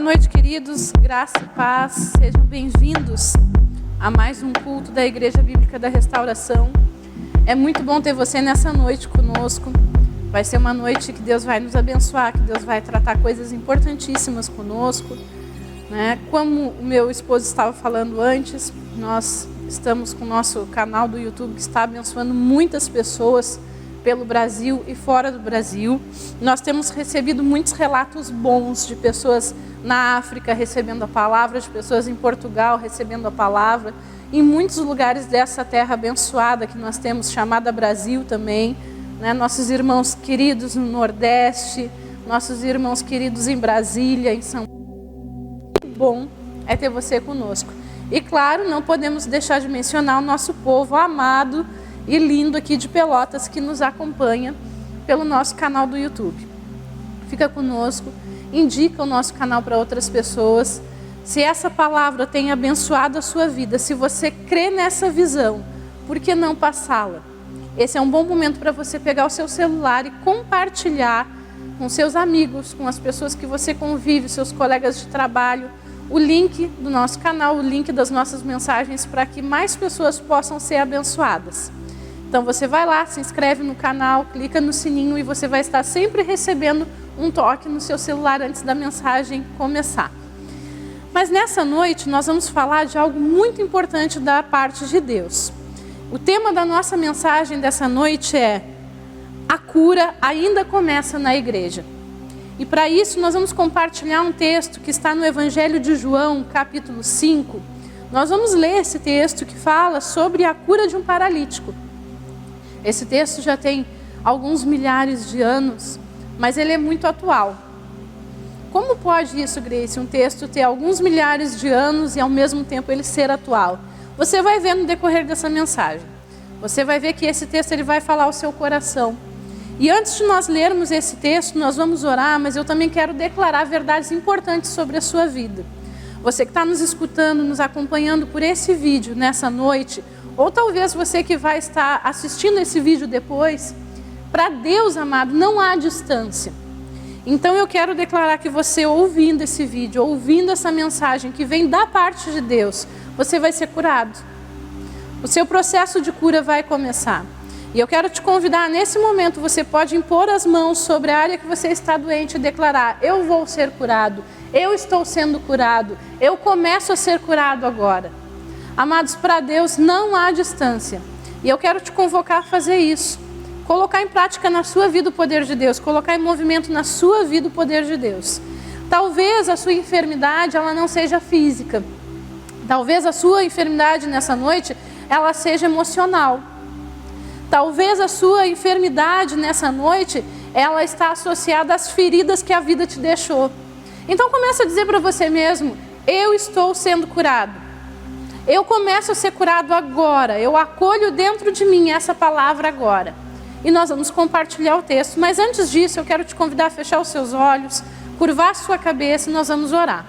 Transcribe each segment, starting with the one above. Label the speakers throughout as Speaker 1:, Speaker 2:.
Speaker 1: Boa noite, queridos, graça e paz, sejam bem-vindos a mais um culto da Igreja Bíblica da Restauração. É muito bom ter você nessa noite conosco. Vai ser uma noite que Deus vai nos abençoar, que Deus vai tratar coisas importantíssimas conosco, né? Como o meu esposo estava falando antes, nós estamos com o nosso canal do YouTube que está abençoando muitas pessoas pelo Brasil e fora do Brasil. Nós temos recebido muitos relatos bons de pessoas na África recebendo a palavra, de pessoas em Portugal recebendo a palavra, em muitos lugares dessa terra abençoada que nós temos, chamada Brasil também, né? Nossos irmãos queridos no Nordeste, nossos irmãos queridos em Brasília, em São Paulo. Muito bom é ter você conosco. E claro, não podemos deixar de mencionar o nosso povo amado e lindo aqui de Pelotas que nos acompanha pelo nosso canal do YouTube. Fica conosco, indica o nosso canal para outras pessoas. Se essa palavra tem abençoado a sua vida, se você crê nessa visão, por que não passá-la? Esse é um bom momento para você pegar o seu celular e compartilhar com seus amigos, com as pessoas que você convive, seus colegas de trabalho, o link do nosso canal, o link das nossas mensagens para que mais pessoas possam ser abençoadas. Então você vai lá, se inscreve no canal, clica no sininho e você vai estar sempre recebendo um toque no seu celular antes da mensagem começar. Mas nessa noite nós vamos falar de algo muito importante da parte de Deus. O tema da nossa mensagem dessa noite é: a cura ainda começa na igreja. E para isso nós vamos compartilhar um texto que está no Evangelho de João, capítulo 5. Nós vamos ler esse texto que fala sobre a cura de um paralítico. Esse texto já tem alguns milhares de anos, mas ele é muito atual. Como pode isso, Grace, um texto ter alguns milhares de anos e ao mesmo tempo ele ser atual? Você vai ver no decorrer dessa mensagem. Você vai ver que esse texto ele vai falar ao seu coração. E antes de nós lermos esse texto, nós vamos orar, mas eu também quero declarar verdades importantes sobre a sua vida. Você que está nos escutando, nos acompanhando por esse vídeo nessa noite, ou talvez você que vai estar assistindo esse vídeo depois, para Deus, amado, não há distância. Então eu quero declarar que você ouvindo esse vídeo, ouvindo essa mensagem que vem da parte de Deus, você vai ser curado. O seu processo de cura vai começar. E eu quero te convidar, nesse momento, você pode impor as mãos sobre a área que você está doente e declarar: eu vou ser curado, eu estou sendo curado, eu começo a ser curado agora. Amados, para Deus não há distância. E eu quero te convocar a fazer isso. Colocar em prática na sua vida o poder de Deus. Colocar em movimento na sua vida o poder de Deus. Talvez a sua enfermidade ela não seja física. Talvez a sua enfermidade nessa noite ela seja emocional. Talvez a sua enfermidade nessa noite ela está associada às feridas que a vida te deixou. Então comece a dizer para você mesmo: eu estou sendo curado. Eu começo a ser curado agora, eu acolho dentro de mim essa palavra agora. E nós vamos compartilhar o texto, mas antes disso eu quero te convidar a fechar os seus olhos, curvar a sua cabeça e nós vamos orar.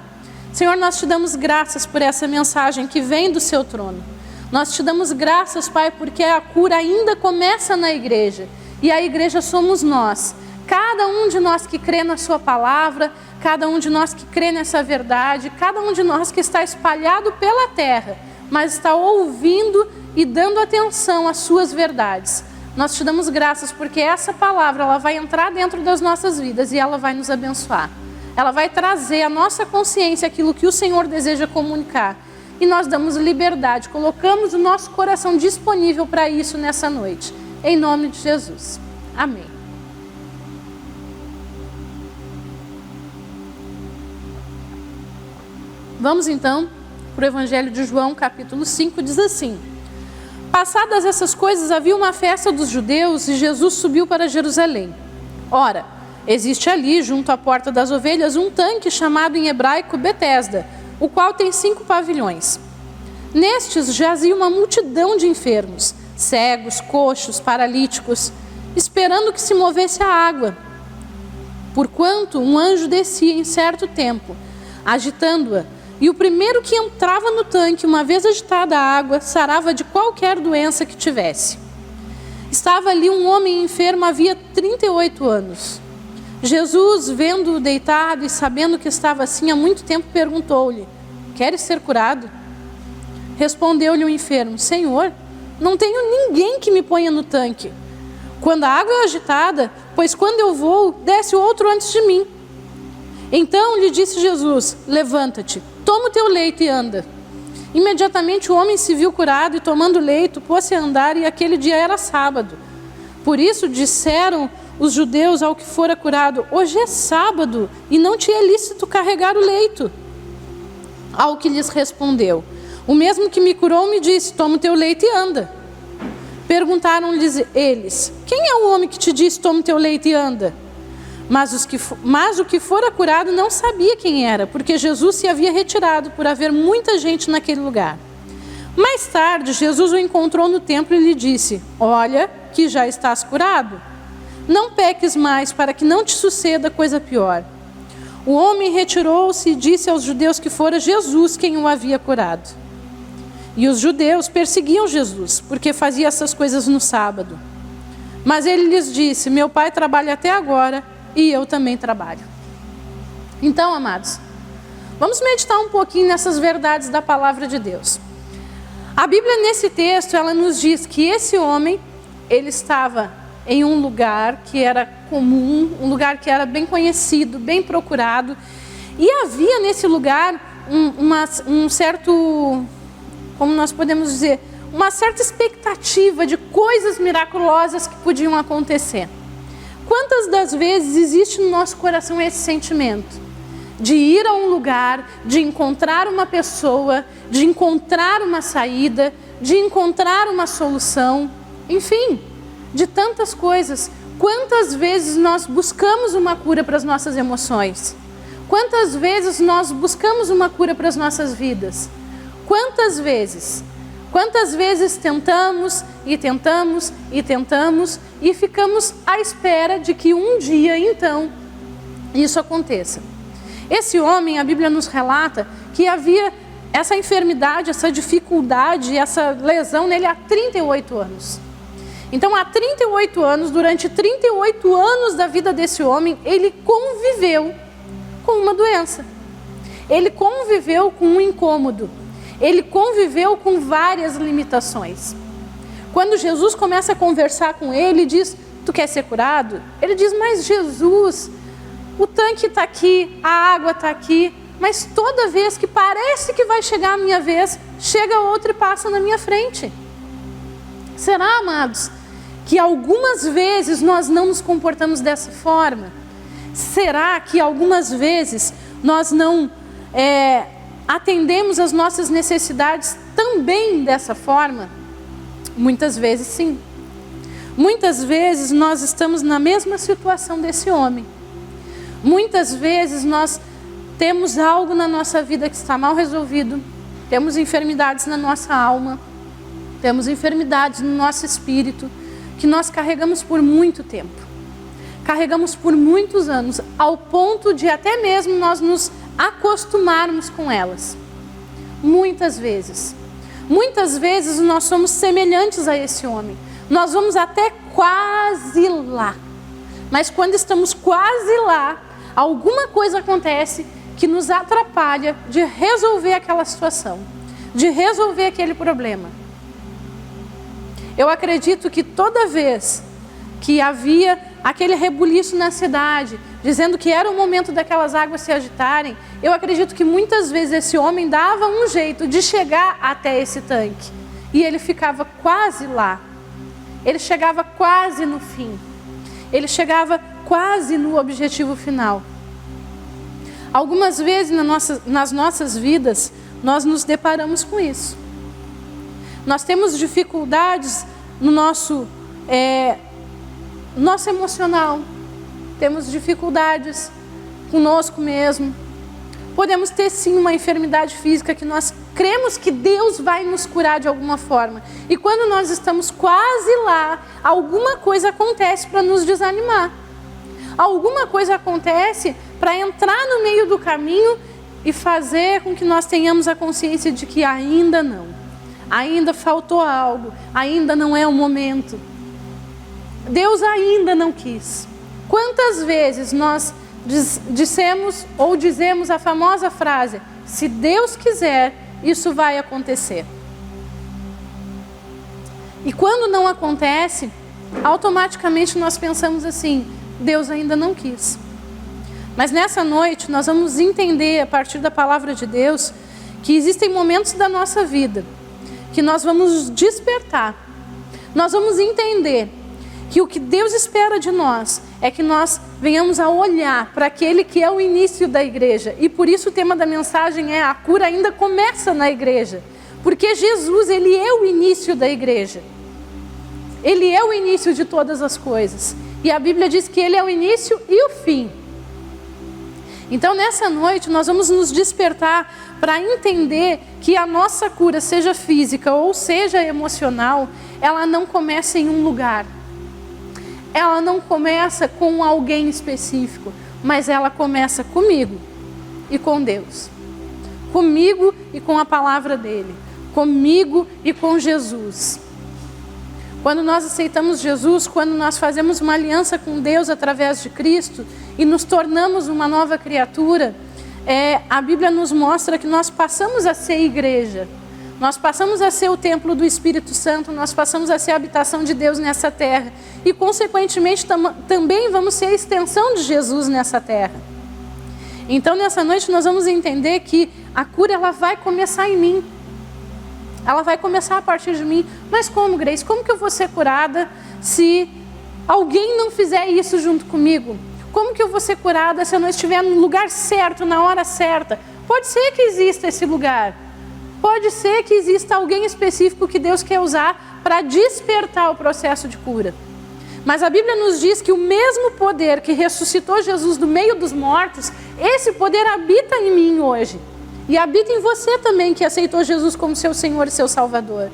Speaker 1: Senhor, nós te damos graças por essa mensagem que vem do seu trono. Nós te damos graças, Pai, porque a cura ainda começa na igreja. E a igreja somos nós. Cada um de nós que crê na sua palavra, cada um de nós que crê nessa verdade, cada um de nós que está espalhado pela terra, mas está ouvindo e dando atenção às suas verdades. Nós te damos graças porque essa palavra ela vai entrar dentro das nossas vidas e ela vai nos abençoar. Ela vai trazer à nossa consciência aquilo que o Senhor deseja comunicar. E nós damos liberdade, colocamos o nosso coração disponível para isso nessa noite. Em nome de Jesus. Amém. Vamos então para o Evangelho de João, capítulo 5, diz assim: passadas essas coisas, havia uma festa dos judeus e Jesus subiu para Jerusalém. Ora, existe ali, junto à porta das ovelhas, um tanque chamado em hebraico Betesda, o qual tem 5 pavilhões. Nestes jazia uma multidão de enfermos, cegos, coxos, paralíticos, esperando que se movesse a água. Porquanto um anjo descia em certo tempo, agitando-a, e o primeiro que entrava no tanque, uma vez agitada a água, sarava de qualquer doença que tivesse. Estava ali um homem enfermo havia 38 anos. Jesus, vendo-o deitado e sabendo que estava assim há muito tempo, perguntou-lhe: queres ser curado? Respondeu-lhe o enfermo: Senhor, não tenho ninguém que me ponha no tanque quando a água é agitada, pois quando eu vou, desce outro antes de mim. Então lhe disse Jesus: levanta-te, toma o teu leito e anda. Imediatamente o homem se viu curado e, tomando o leito, pôs-se a andar, e aquele dia era sábado. Por isso disseram os judeus ao que fora curado: hoje é sábado e não te é lícito carregar o leito. Ao que lhes respondeu: o mesmo que me curou me disse: toma o teu leito e anda. Perguntaram-lhes eles: quem é o homem que te disse: toma o teu leito e anda? Mas o que fora curado não sabia quem era, porque Jesus se havia retirado por haver muita gente naquele lugar. Mais tarde, Jesus o encontrou no templo e lhe disse: olha que já estás curado. Não peques mais, para que não te suceda coisa pior. O homem retirou-se e disse aos judeus que fora Jesus quem o havia curado. E os judeus perseguiam Jesus, porque fazia essas coisas no sábado. Mas ele lhes disse: meu pai trabalha até agora e eu também trabalho. Então, amados, vamos meditar um pouquinho nessas verdades da palavra de Deus. A Bíblia, nesse texto, ela nos diz que esse homem, ele estava em um lugar que era comum, um lugar que era bem conhecido, bem procurado, e havia nesse lugar um certo, como nós podemos dizer, uma certa expectativa de coisas miraculosas que podiam acontecer. Quantas das vezes existe no nosso coração esse sentimento de ir a um lugar, de encontrar uma pessoa, de encontrar uma saída, de encontrar uma solução, enfim, de tantas coisas. Quantas vezes nós buscamos uma cura para as nossas emoções? Quantas vezes nós buscamos uma cura para as nossas vidas? Quantas vezes? Quantas vezes tentamos e tentamos e tentamos e ficamos à espera de que um dia, então, isso aconteça. Esse homem, a Bíblia nos relata que havia essa enfermidade, essa dificuldade, essa lesão nele há 38 anos. Então, há 38 anos, durante 38 anos da vida desse homem, ele conviveu com uma doença. Ele conviveu com um incômodo. Ele conviveu com várias limitações. Quando Jesus começa a conversar com ele e diz: tu quer ser curado? Ele diz: mas Jesus, o tanque está aqui, a água está aqui, mas toda vez que parece que vai chegar a minha vez, chega outra e passa na minha frente. Será, amados, que algumas vezes nós não nos comportamos dessa forma? Será que algumas vezes nós não atendemos as nossas necessidades também dessa forma? Muitas vezes sim. Muitas vezes nós estamos na mesma situação desse homem. Muitas vezes nós temos algo na nossa vida que está mal resolvido, temos enfermidades na nossa alma, temos enfermidades no nosso espírito, que nós carregamos por muito tempo, carregamos por muitos anos, ao ponto de até mesmo nós nos acostumarmos com elas. Muitas vezes nós somos semelhantes a esse homem, nós vamos até quase lá, mas quando estamos quase lá, alguma coisa acontece que nos atrapalha de resolver aquela situação, de resolver aquele problema. Eu acredito que toda vez que havia aquele rebuliço na cidade, dizendo que era o momento daquelas águas se agitarem, eu acredito que muitas vezes esse homem dava um jeito de chegar até esse tanque. E ele ficava quase lá. Ele chegava quase no fim. Ele chegava quase no objetivo final. Algumas vezes nas nossas vidas, nós nos deparamos com isso. Nós temos dificuldades no nosso emocional, temos dificuldades conosco mesmo. Podemos ter sim uma enfermidade física que nós cremos que Deus vai nos curar de alguma forma. E quando nós estamos quase lá, alguma coisa acontece para nos desanimar. Alguma coisa acontece para entrar no meio do caminho e fazer com que nós tenhamos a consciência de que ainda não. Ainda faltou algo, ainda não é o momento. Deus ainda não quis. Quantas vezes nós dissemos ou dizemos a famosa frase: se Deus quiser, isso vai acontecer. E quando não acontece, automaticamente nós pensamos assim: Deus ainda não quis. Mas nessa noite nós vamos entender, a partir da palavra de Deus, que existem momentos da nossa vida que nós vamos despertar. Nós vamos entender que o que Deus espera de nós é que nós venhamos a olhar para aquele que é o início da igreja. E por isso o tema da mensagem é: a cura ainda começa na igreja. Porque Jesus, Ele é o início da igreja. Ele é o início de todas as coisas. E a Bíblia diz que Ele é o início e o fim. Então nessa noite nós vamos nos despertar para entender que a nossa cura, seja física ou seja emocional, ela não começa em um lugar. Ela não começa com alguém específico, mas ela começa comigo e com Deus. Comigo e com a palavra dele. Comigo e com Jesus. Quando nós aceitamos Jesus, quando nós fazemos uma aliança com Deus através de Cristo e nos tornamos uma nova criatura, a Bíblia nos mostra que nós passamos a ser igreja. Nós passamos a ser o templo do Espírito Santo, nós passamos a ser a habitação de Deus nessa terra. E, consequentemente, também vamos ser a extensão de Jesus nessa terra. Então, nessa noite, nós vamos entender que a cura ela vai começar em mim. Ela vai começar a partir de mim. Mas como, Grace? Como que eu vou ser curada se alguém não fizer isso junto comigo? Como que eu vou ser curada se eu não estiver no lugar certo, na hora certa? Pode ser que exista esse lugar. Pode ser que exista alguém específico que Deus quer usar para despertar o processo de cura. Mas a Bíblia nos diz que o mesmo poder que ressuscitou Jesus do meio dos mortos, esse poder habita em mim hoje. E habita em você também, que aceitou Jesus como seu Senhor e seu Salvador.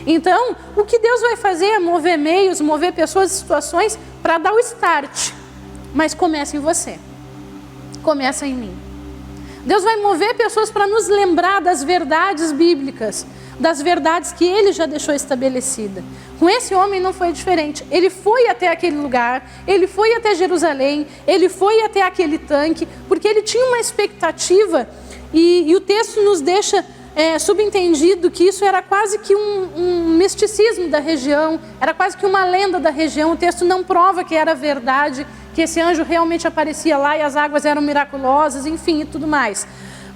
Speaker 1: Então, o que Deus vai fazer é mover meios, mover pessoas e situações para dar o start. Mas começa em você. Começa em mim. Deus vai mover pessoas para nos lembrar das verdades bíblicas, das verdades que Ele já deixou estabelecida. Com esse homem não foi diferente. Ele foi até aquele lugar, ele foi até Jerusalém, ele foi até aquele tanque, porque ele tinha uma expectativa. E o texto nos deixa subentendido que isso era quase que um misticismo da região, era quase que uma lenda da região. O texto não prova que era verdade, que esse anjo realmente aparecia lá e as águas eram miraculosas, enfim, e tudo mais.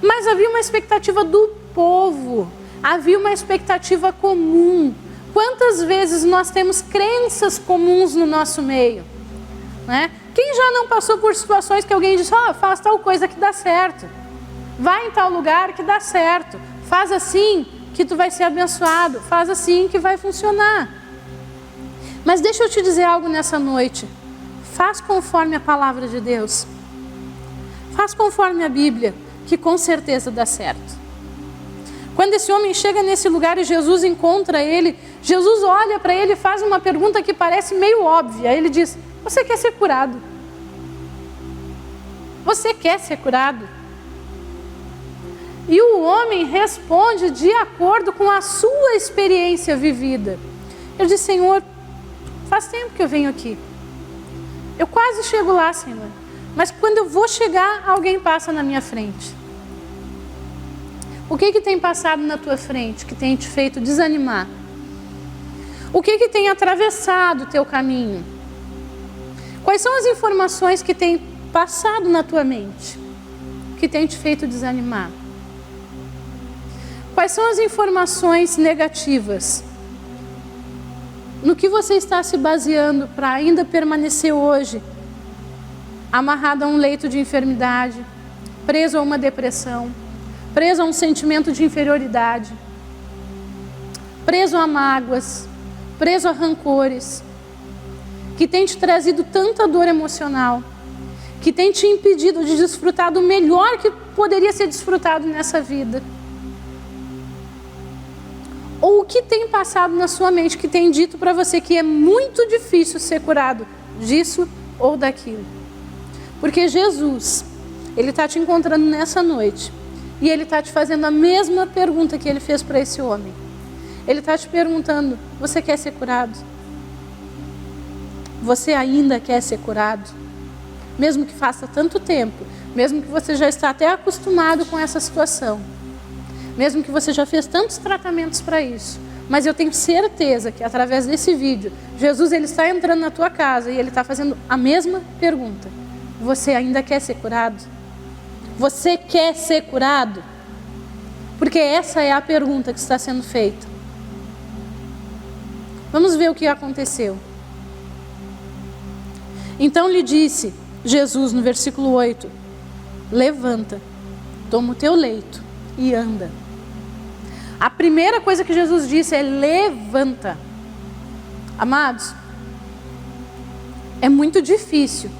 Speaker 1: Mas havia uma expectativa do povo, havia uma expectativa comum. Quantas vezes nós temos crenças comuns no nosso meio? Né? Quem já não passou por situações que alguém diz: faz tal coisa que dá certo. Vai em tal lugar que dá certo. Faz assim que tu vai ser abençoado. Faz assim que vai funcionar. Mas deixa eu te dizer algo nessa noite. Faz conforme a palavra de Deus. Faz conforme a Bíblia, que com certeza dá certo. Quando esse homem chega nesse lugar e Jesus encontra ele, Jesus olha para ele e faz uma pergunta que parece meio óbvia. Ele diz: você quer ser curado? Você quer ser curado? E o homem responde de acordo com a sua experiência vivida. Ele diz: Senhor, faz tempo que eu venho aqui. Eu quase chego lá, Senhor. Mas quando eu vou chegar, alguém passa na minha frente. O que tem passado na tua frente que tem te feito desanimar? O que tem atravessado o teu caminho? Quais são as informações que tem passado na tua mente que tem te feito desanimar? Quais são as informações negativas? No que você está se baseando para ainda permanecer hoje amarrado a um leito de enfermidade, preso a uma depressão, preso a um sentimento de inferioridade, preso a mágoas, preso a rancores, que tem te trazido tanta dor emocional, que tem te impedido de desfrutar do melhor que poderia ser desfrutado nessa vida? Ou o que tem passado na sua mente que tem dito para você que é muito difícil ser curado disso ou daquilo? Porque Jesus, Ele está te encontrando nessa noite e Ele está te fazendo a mesma pergunta que Ele fez para esse homem. Ele está te perguntando: você quer ser curado? Você ainda quer ser curado? mesmo que faça tanto tempo, mesmo que você já está até acostumado com essa situação, mesmo que você já fez tantos tratamentos para isso, mas eu tenho certeza que através desse vídeo, Jesus ele está entrando na tua casa e ele está fazendo a mesma pergunta. Você ainda quer ser curado? Você quer ser curado? Porque essa é a pergunta que está sendo feita. Vamos ver o que aconteceu. Então lhe disse Jesus no versículo 8: levanta, toma o teu leito e anda. A primeira coisa que Jesus disse é levanta. Amados, é muito difícil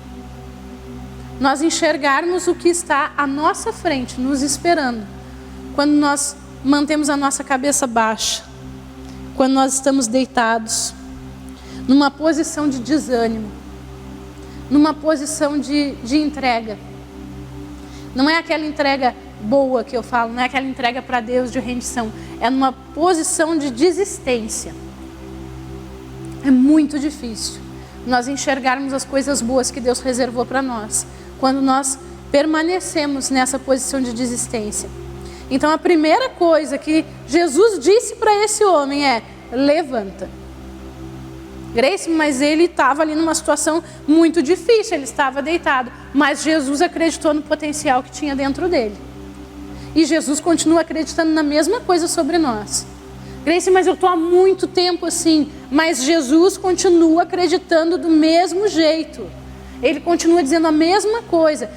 Speaker 1: nós enxergarmos o que está à nossa frente, nos esperando, quando nós mantemos a nossa cabeça baixa, quando nós estamos deitados, numa posição de desânimo, numa posição de entrega. Não é aquela entrega boa que eu falo, não é aquela entrega para Deus de rendição, é numa posição de desistência. É muito difícil nós enxergarmos as coisas boas que Deus reservou para nós, quando nós permanecemos nessa posição de desistência. Então a primeira coisa que Jesus disse para esse homem é: levanta. Grace, mas ele estava ali numa situação muito difícil, ele estava deitado, mas Jesus acreditou no potencial que tinha dentro dele. E Jesus continua acreditando na mesma coisa sobre nós. Grace, mas eu estou há muito tempo assim, mas Jesus continua acreditando do mesmo jeito. Ele continua dizendo a mesma coisa.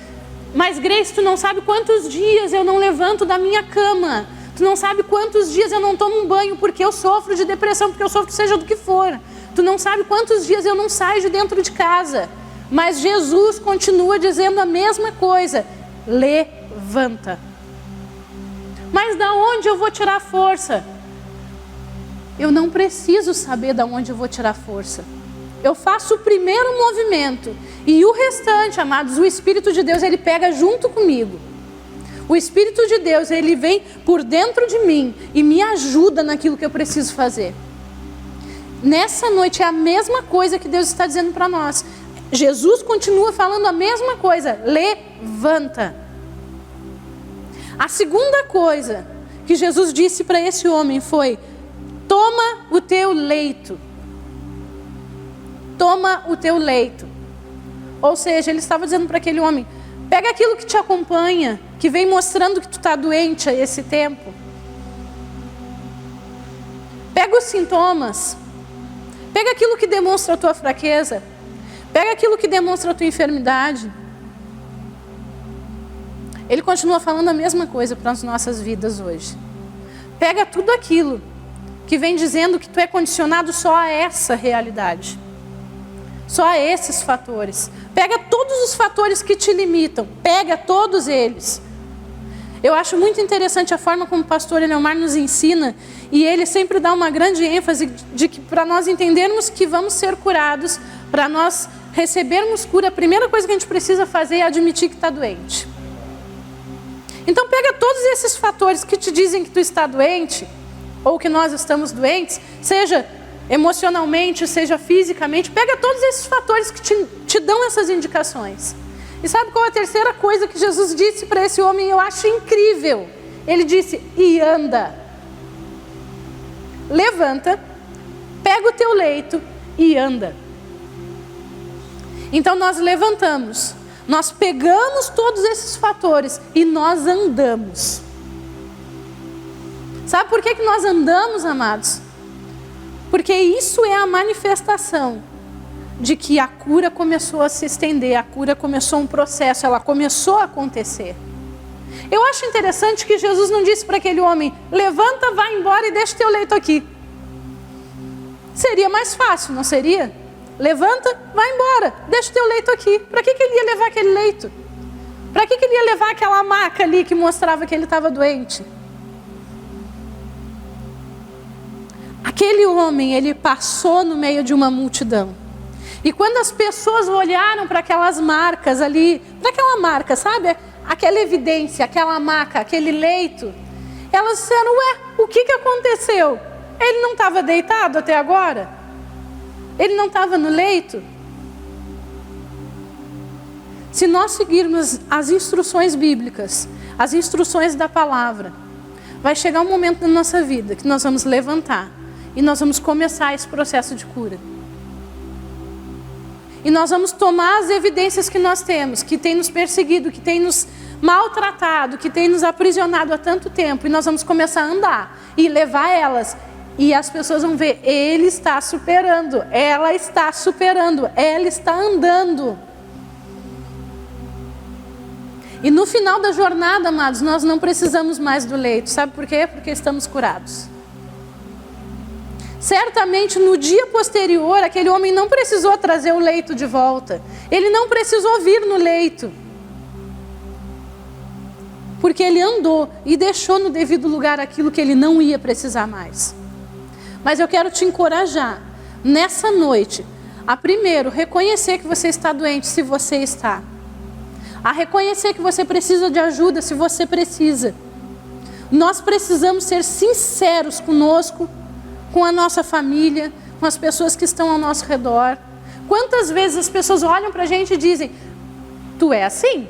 Speaker 1: Mas Grace, tu não sabe quantos dias eu não levanto da minha cama. Tu não sabe quantos dias eu não tomo um banho porque eu sofro de depressão, porque eu sofro seja do que for. Tu não sabe quantos dias eu não saio de dentro de casa. Mas Jesus continua dizendo a mesma coisa. Levanta. Mas da onde eu vou tirar força? Eu não preciso saber da onde eu vou tirar força. Eu faço o primeiro movimento e o restante, amados, o Espírito de Deus, ele pega junto comigo. O Espírito de Deus, ele vem por dentro de mim e me ajuda naquilo que eu preciso fazer. Nessa noite é a mesma coisa que Deus está dizendo para nós. Jesus continua falando a mesma coisa. Levanta. A segunda coisa que Jesus disse para esse homem foi: toma o teu leito. Toma o teu leito. Ou seja, ele estava dizendo para aquele homem: pega aquilo que te acompanha, que vem mostrando que tu está doente há esse tempo. Pega os sintomas. Pega aquilo que demonstra a tua fraqueza. Pega aquilo que demonstra a tua enfermidade. Ele continua falando a mesma coisa para as nossas vidas hoje. Pega tudo aquilo que vem dizendo que tu é condicionado só a essa realidade. Só a esses fatores. Pega todos os fatores que te limitam. Pega todos eles. Eu acho muito interessante a forma como o pastor Eleomar nos ensina. E ele sempre dá uma grande ênfase de que para nós entendermos que vamos ser curados, para nós recebermos cura, a primeira coisa que a gente precisa fazer é admitir que está doente. Então pega todos esses fatores que te dizem que tu está doente, ou que nós estamos doentes, seja emocionalmente, seja fisicamente, pega todos esses fatores que te dão essas indicações. E sabe qual é a terceira coisa que Jesus disse para esse homem? Eu acho incrível. Ele disse: e anda. Levanta, pega o teu leito e anda. Então nós levantamos, nós pegamos todos esses fatores e nós andamos. Sabe por que nós andamos, amados? Porque isso é a manifestação de que a cura começou a se estender, a cura começou um processo, ela começou a acontecer. Eu acho interessante que Jesus não disse para aquele homem: levanta, vai embora e deixa teu leito aqui. Seria mais fácil, não seria? Levanta, vai embora, deixa teu leito aqui. Para que ele ia levar aquele leito? Para que ele ia levar aquela maca ali que mostrava que ele estava doente? Aquele homem, ele passou no meio de uma multidão. E quando as pessoas olharam para aquelas marcas ali, para aquela marca, sabe? Aquela evidência, aquela maca, aquele leito, elas disseram: ué, o que aconteceu? Ele não estava deitado até agora? Ele não estava no leito? Se nós seguirmos as instruções bíblicas, as instruções da palavra, vai chegar um momento na nossa vida que nós vamos levantar e nós vamos começar esse processo de cura. E nós vamos tomar as evidências que nós temos, que tem nos perseguido, que tem nos maltratado, que tem nos aprisionado há tanto tempo, e nós vamos começar a andar e levar elas. E as pessoas vão ver, ele está superando, ela está superando, ela está andando. E no final da jornada, amados, nós não precisamos mais do leito. Sabe por quê? Porque estamos curados. Certamente no dia posterior, aquele homem não precisou trazer o leito de volta. Ele não precisou vir no leito. Porque ele andou e deixou no devido lugar aquilo que ele não ia precisar mais. Mas eu quero te encorajar, nessa noite, a primeiro reconhecer que você está doente, se você está. A reconhecer que você precisa de ajuda, se você precisa. Nós precisamos ser sinceros conosco, com a nossa família, com as pessoas que estão ao nosso redor. Quantas vezes as pessoas olham para a gente e dizem, tu é assim?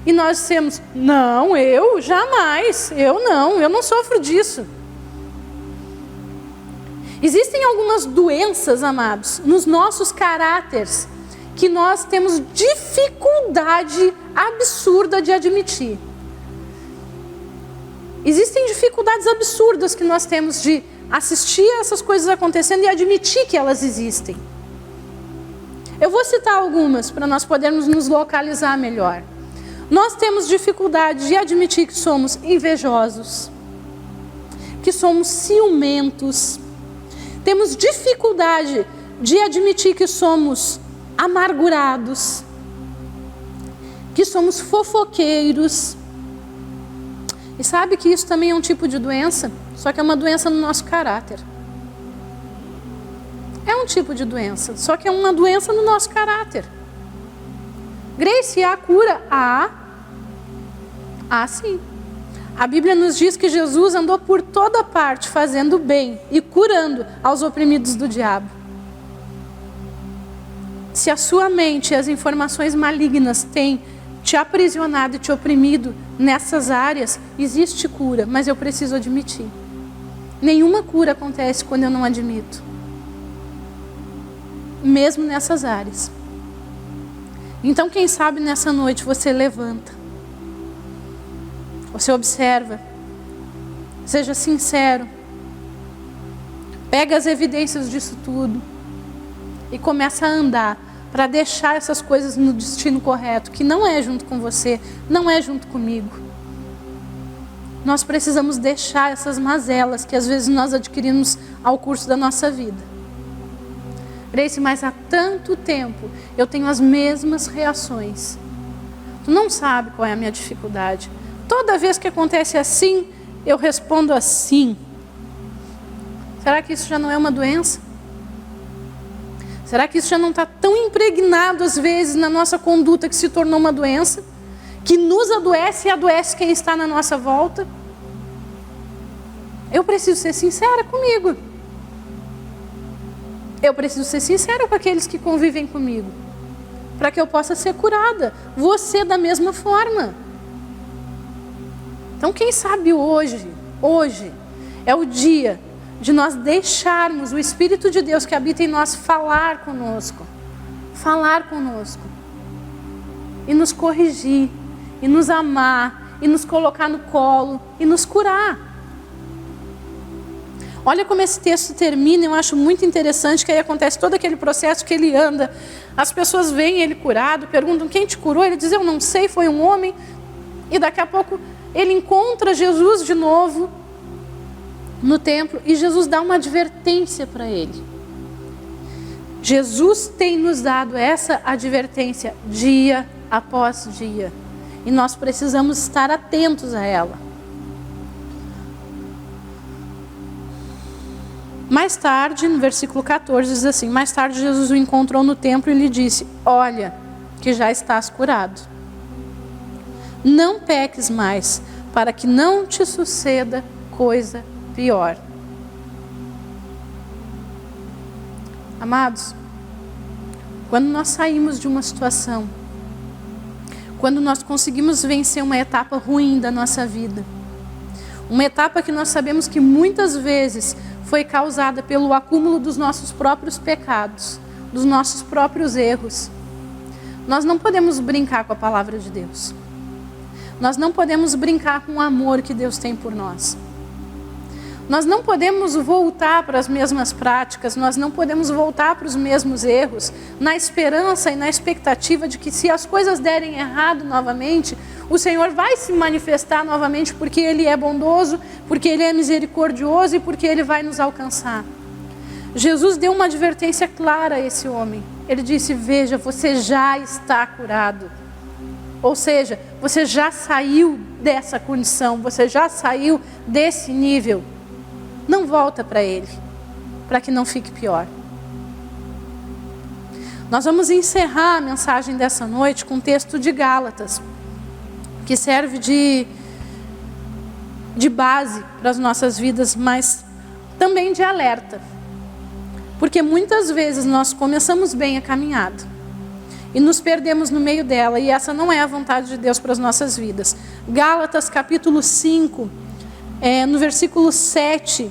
Speaker 1: E nós dizemos, não, eu jamais, eu não sofro disso. Existem algumas doenças, amados, nos nossos caráteres, que nós temos dificuldade absurda de admitir. Existem dificuldades absurdas que nós temos de assistir a essas coisas acontecendo e admitir que elas existem. Eu vou citar algumas para nós podermos nos localizar melhor. Nós temos dificuldade de admitir que somos invejosos, que somos ciumentos. Temos dificuldade de admitir que somos amargurados, que somos fofoqueiros. E sabe que isso também é um tipo de doença? Só que é uma doença no nosso caráter. É um tipo de doença, só que é uma doença no nosso caráter. Grace, há cura? Há sim. A Bíblia nos diz que Jesus andou por toda parte fazendo bem e curando aos oprimidos do diabo. Se a sua mente e as informações malignas têm te aprisionado e te oprimido nessas áreas, existe cura, mas eu preciso admitir. Nenhuma cura acontece quando eu não admito. Mesmo nessas áreas. Então, quem sabe nessa noite você levanta. Você observa. Seja sincero. Pega as evidências disso tudo. E começa a andar para deixar essas coisas no destino correto, que não é junto com você, não é junto comigo. Nós precisamos deixar essas mazelas que às vezes nós adquirimos ao curso da nossa vida. Grace, mas há tanto tempo eu tenho as mesmas reações. Tu não sabe qual é a minha dificuldade. Toda vez que acontece assim, eu respondo assim. Será que isso já não é uma doença? Será que isso já não está tão impregnado às vezes na nossa conduta que se tornou uma doença? Que nos adoece e adoece quem está na nossa volta? Eu preciso ser sincera comigo. Eu preciso ser sincera com aqueles que convivem comigo. Para que eu possa ser curada. Você da mesma forma. Então quem sabe hoje é o dia de nós deixarmos o Espírito de Deus que habita em nós falar conosco. Falar conosco. E nos corrigir. E nos amar. E nos colocar no colo. E nos curar. Olha como esse texto termina, eu acho muito interessante, que aí acontece todo aquele processo que ele anda. As pessoas veem ele curado, perguntam quem te curou, ele diz, eu não sei, foi um homem. E daqui a pouco ele encontra Jesus de novo no templo e Jesus dá uma advertência para ele. Jesus tem nos dado essa advertência dia após dia. E nós precisamos estar atentos a ela. Mais tarde, no versículo 14, diz assim, mais tarde Jesus o encontrou no templo e lhe disse, olha, que já estás curado. Não peques mais, para que não te suceda coisa pior. Amados, quando nós saímos de uma situação quando nós conseguimos vencer uma etapa ruim da nossa vida. Uma etapa que nós sabemos que muitas vezes foi causada pelo acúmulo dos nossos próprios pecados, dos nossos próprios erros. Nós não podemos brincar com a palavra de Deus. Nós não podemos brincar com o amor que Deus tem por nós. Nós não podemos voltar para as mesmas práticas, nós não podemos voltar para os mesmos erros, na esperança e na expectativa de que se as coisas derem errado novamente, o Senhor vai se manifestar novamente porque Ele é bondoso, porque Ele é misericordioso e porque Ele vai nos alcançar. Jesus deu uma advertência clara a esse homem. Ele disse: veja, você já está curado. Ou seja, você já saiu dessa condição, você já saiu desse nível. Não volta para ele, para que não fique pior. Nós vamos encerrar a mensagem dessa noite com um texto de Gálatas, que serve de base para as nossas vidas, mas também de alerta. Porque muitas vezes nós começamos bem a caminhada e nos perdemos no meio dela, e essa não é a vontade de Deus para as nossas vidas. Gálatas capítulo 5, no versículo 7,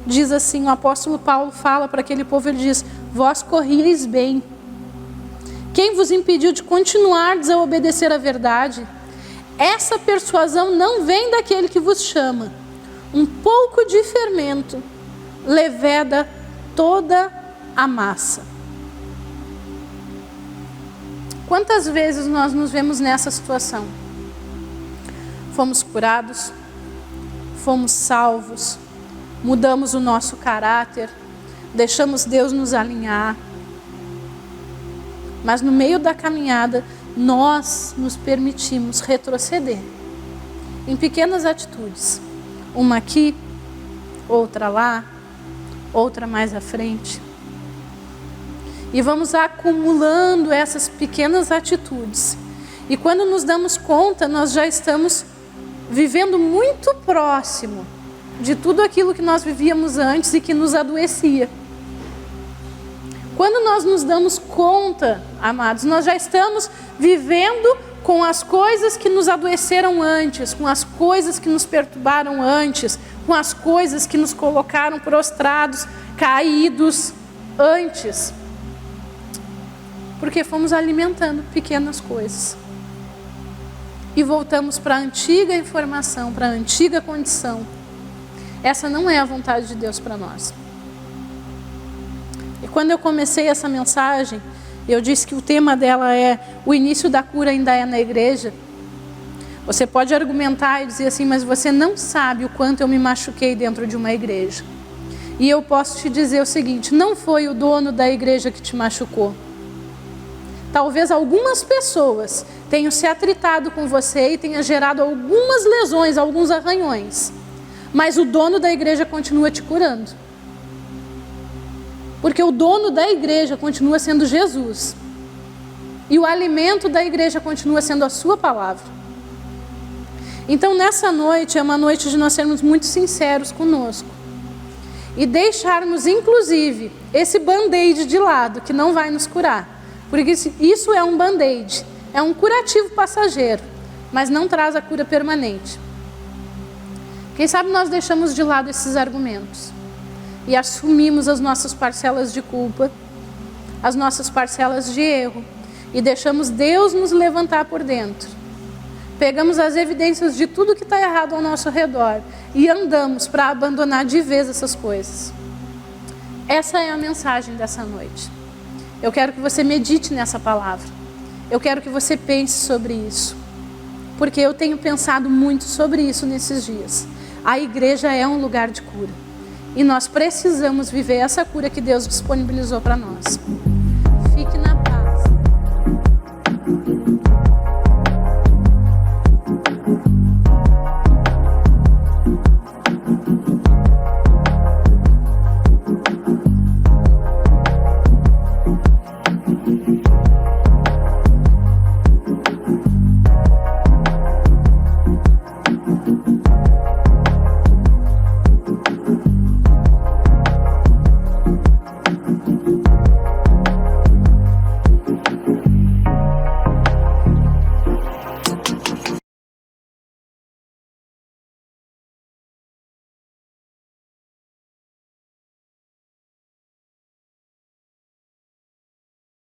Speaker 1: diz assim, o apóstolo Paulo fala para aquele povo, ele diz: vós corrieis bem. Quem vos impediu de continuardes a obedecer à verdade? Essa persuasão não vem daquele que vos chama. Um pouco de fermento leveda toda a massa. Quantas vezes nós nos vemos nessa situação? Fomos curados, fomos salvos, mudamos o nosso caráter, deixamos Deus nos alinhar, mas no meio da caminhada nós nos permitimos retroceder em pequenas atitudes, uma aqui, outra lá, outra mais à frente, e vamos acumulando essas pequenas atitudes, e quando nos damos conta, nós já estamos vivendo muito próximo de tudo aquilo que nós vivíamos antes e que nos adoecia. Quando nós nos damos conta, amados, nós já estamos vivendo com as coisas que nos adoeceram antes, com as coisas que nos perturbaram antes, com as coisas que nos colocaram prostrados, caídos antes. Porque fomos alimentando pequenas coisas. E voltamos para a antiga informação, para a antiga condição. Essa não é a vontade de Deus para nós. E quando eu comecei essa mensagem, eu disse que o tema dela é: o início da cura ainda é na igreja. Você pode argumentar e dizer assim, mas você não sabe o quanto eu me machuquei dentro de uma igreja. E eu posso te dizer o seguinte: não foi o dono da igreja que te machucou. Talvez algumas pessoas tenham se atritado com você e tenha gerado algumas lesões, alguns arranhões. Mas o dono da igreja continua te curando. Porque o dono da igreja continua sendo Jesus. E o alimento da igreja continua sendo a sua palavra. Então nessa noite é uma noite de nós sermos muito sinceros conosco. E deixarmos inclusive esse band-aid de lado, que não vai nos curar. Porque isso é um band-aid, é um curativo passageiro, mas não traz a cura permanente. Quem sabe nós deixamos de lado esses argumentos e assumimos as nossas parcelas de culpa, as nossas parcelas de erro, e deixamos Deus nos levantar por dentro. Pegamos as evidências de tudo que está errado ao nosso redor e andamos para abandonar de vez essas coisas. Essa é a mensagem dessa noite. Eu quero que você medite nessa palavra. Eu quero que você pense sobre isso. Porque eu tenho pensado muito sobre isso nesses dias. A igreja é um lugar de cura. E nós precisamos viver essa cura que Deus disponibilizou para nós.